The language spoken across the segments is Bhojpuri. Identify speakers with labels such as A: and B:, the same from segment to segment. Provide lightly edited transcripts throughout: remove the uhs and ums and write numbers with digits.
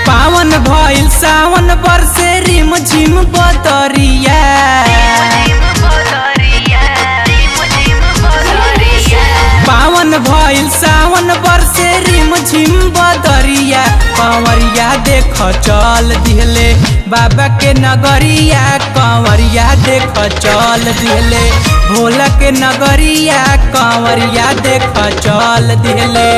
A: पावन भइल सावन बरसे रिम झिम बदरिया। पावन भइल सावन बरसे रिम झिम बदरिया। कंवरिया देख चल दिहले बाबा के नगरिया। कंवरिया देख चल दिहले भोला के नगरिया। कंवरिया देख चल दिहले।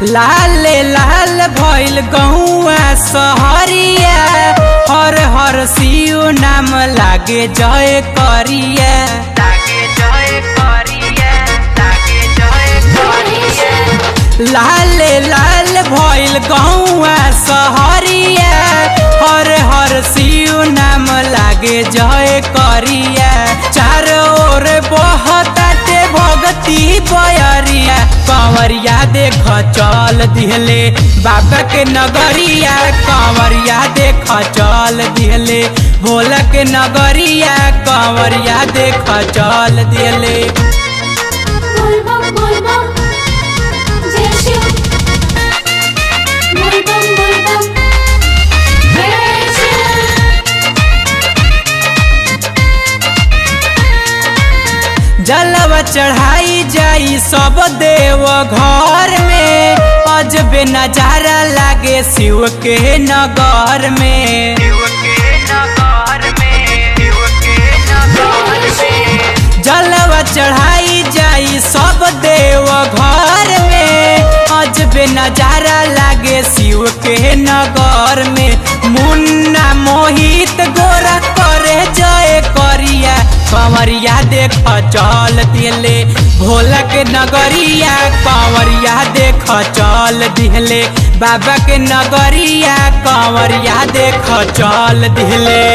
A: लाल लाल भइल गौआ सहरिया। हर हर शिव नाम लागे जय करिया। लाल लाल भइल गौआ सहरिया। हर हर शिव नाम लागे जय करिया। चारों ओर बहताटे भगती बयरिया। कंवरिया देख चल दिहले बाबा के नगरिया। कंवरिया देख चल दिहले भोला के नगरिया। कंवरिया देख चल दिहले। जलवा चढ़ाई जाई सब देव घर में। अजबे नजारा लागे शिव के नगर में। जलवा चढ़ाई जाई सब देव घर में। अजबे नजारा लागे शिव के नगर में। मुन्ना मोहित गोरा करे जय करिया। कंवरिया देख चल दिहले भोला के नगरिया। कंवरिया देख चल दिहले बाबा के नगरिया। कंवरिया देख चल दिहले।